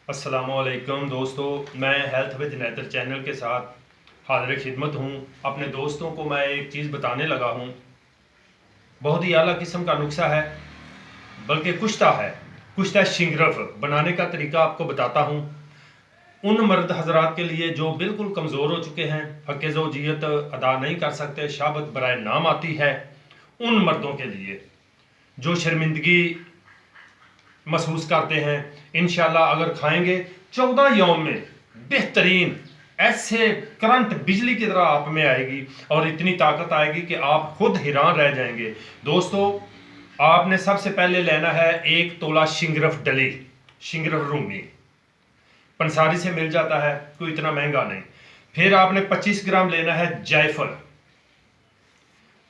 अस्सलाम वालेकुम दोस्तों, मैं हेल्थ विद नेतर चैनल के साथ हाज़िर खिदमत हूँ। अपने दोस्तों को मैं एक चीज़ बताने लगा हूँ। बहुत ही आला किस्म का नुस्खा है, बल्कि कुश्ता है। कुश्ता शिंगरफ बनाने का तरीका आपको बताता हूँ। उन मर्द हजरात के लिए जो बिल्कुल कमज़ोर हो चुके हैं, हक़ ज़ौजियत अदा नहीं कर सकते, शाबत बराए नाम आती है, उन मर्दों के लिए जो शर्मिंदगी महसूस करते हैं, इंशाल्लाह अगर खाएंगे 14 यौम में बेहतरीन ऐसे करंट बिजली की तरह आप में आएगी और इतनी ताकत आएगी कि आप खुद हैरान रह जाएंगे। दोस्तों, आपने सबसे पहले लेना है 1 तोला शिंगरफ डली, शिंगरफ रूमी, पंसारी से मिल जाता है, कोई इतना महंगा नहीं। फिर आपने 25 ग्राम लेना है जायफल,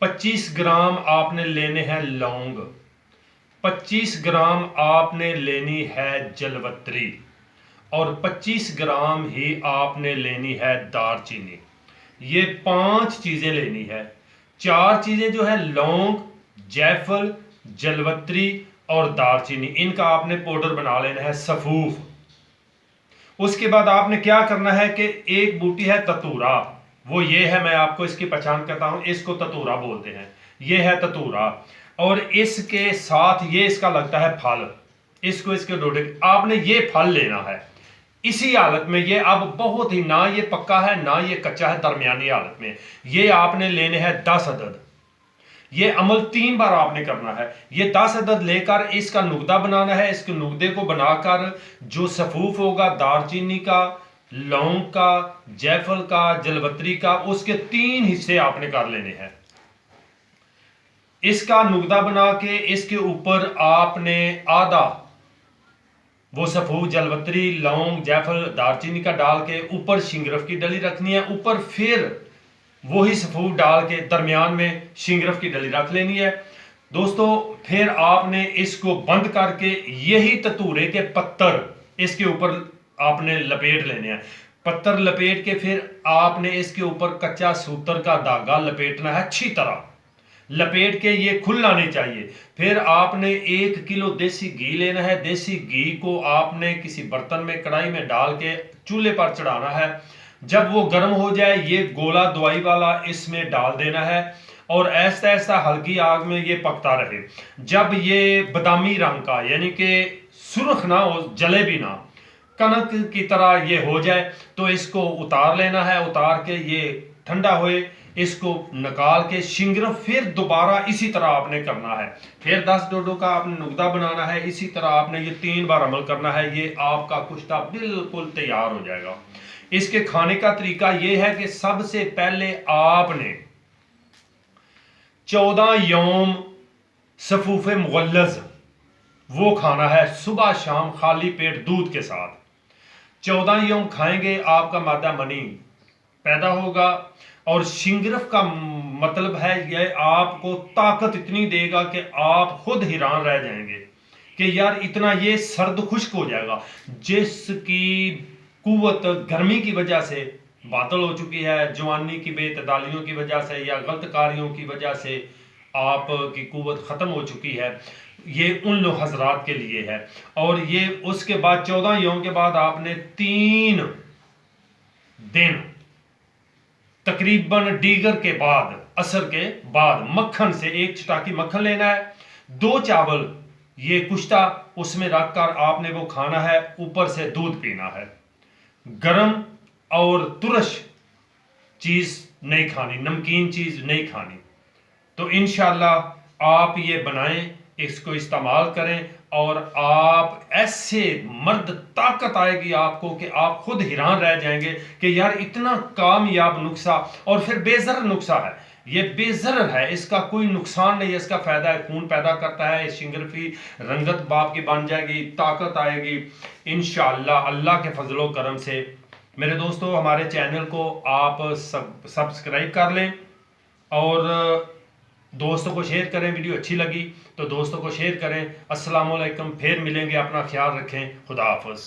25 ग्राम आपने लेने हैं लौंग, 25 ग्राम आपने लेनी है जलवत्री और 25 ग्राम ही आपने लेनी है दालचीनी। ये 5 चीज़ें लेनी है। 4 चीज़ें जो है लौंग, जायफल, जलवत्री और दालचीनी, इनका आपने पाउडर बना लेना है सफूफ। उसके बाद आपने क्या करना है कि एक बूटी है ततूरा, वो ये है, मैं आपको इसकी पहचान करता हूँ, इसको ततूरा बोलते हैं, ये है ततूरा। और इसके साथ ये इसका लगता है फल, इसको इसके डोडे आपने ये फल लेना है इसी हालत में। ये अब बहुत ही, ना ये पक्का है ना ये कच्चा है, दरमियानी हालत में। ये आपने लेने हैं 10 अदद। ये अमल 3 बार आपने करना है। ये 10 अदद लेकर इसका नुकदा बनाना है। इसके नुकदे को बनाकर जो सफूफ होगा दालचीनी का, लौंग का, जायफल का, जलवत्री का, उसके 3 हिस्से आपने कर लेने हैं। इसका नुकदा बना के इसके ऊपर आपने आधा वो सफूफ, जलवत्री, लौंग, जायफल, दालचीनी का डाल के ऊपर शिंगरफ की डली रखनी है। ऊपर फिर वही सफूफ डाल के दरमियान में शिंगरफ की डली रख लेनी है। दोस्तों, फिर आपने इसको बंद करके यही ततूरे के पत्तर इसके ऊपर आपने लपेट लेने हैं। पत्तर लपेट के फिर आपने इसके ऊपर कच्चा सूतर का धागा लपेटना है, अच्छी तरह लपेट के, ये खुलना नहीं चाहिए। फिर आपने 1 किलो देसी घी लेना है। देसी घी को आपने किसी बर्तन में, कढ़ाई में डाल के चूल्हे पर चढ़ाना है। जब वो गर्म हो जाए, ये गोला दवाई वाला इसमें डाल देना है और ऐसा ऐसा हल्की आग में ये पकता रहे। जब ये बादामी रंग का, यानी कि सुर्ख ना हो, जले भी ना, कनक की तरह ये हो जाए, तो इसको उतार लेना है। उतार के ये ठंडा होए, इसको निकाल के शिंगरफ फिर दोबारा इसी तरह आपने करना है। फिर 10 डोडो का आपने नुकदा बनाना है। इसी तरह आपने ये 3 बार अमल करना है। ये आपका कुश्ता बिल्कुल तैयार हो जाएगा। इसके खाने का तरीका ये है कि सबसे पहले आपने 14 यौम सफूफे मुगल्लज़ वो खाना है, सुबह शाम खाली पेट दूध के साथ। 14 यौम खाएंगे, आपका मादा मनी पैदा होगा। और शिंगरफ का मतलब है ये आपको ताकत इतनी देगा कि आप खुद हैरान रह जाएंगे कि यार इतना, ये सर्द खुश्क हो जाएगा। जिसकी कुव्वत गर्मी की वजह से बातल हो चुकी है, जवानी की बेतदालियों की वजह से या गलत कारियों की वजह से आपकी कुव्वत ख़त्म हो चुकी है, ये उन लोग हजरात के लिए है। और ये उसके बाद 14 यौम के बाद आपने 3 दिन तकरीबन डीगर के बाद, असर के बाद, मक्खन से 1 चटाकी मक्खन लेना है, 2 चावल ये कुश्ता उसमें रखकर आपने वो खाना है। ऊपर से दूध पीना है। गरम और तुरश चीज़ नहीं खानी, नमकीन चीज़ नहीं खानी। तो इंशाल्लाह आप ये बनाएं, इसको इस्तेमाल करें और आप ऐसे मर्द, ताकत आएगी आपको कि आप खुद हैरान रह जाएंगे कि यार इतना कामयाब नुस्खा, और फिर बेज़र नुस्खा है। ये बेज़र है, इसका कोई नुकसान नहीं है, इसका फ़ायदा है, खून पैदा करता है। शिंगरफी रंगत बाप की बन जाएगी, ताकत आएगी इंशाअल्लाह अल्लाह के फजलो करम से। मेरे दोस्तों, हमारे चैनल को आप सब्सक्राइब कर लें और दोस्तों को शेयर करें। वीडियो अच्छी लगी तो दोस्तों को शेयर करें। अस्सलाम वालेकुम, फिर मिलेंगे, अपना ख्याल रखें, खुदा हाफ़िज़।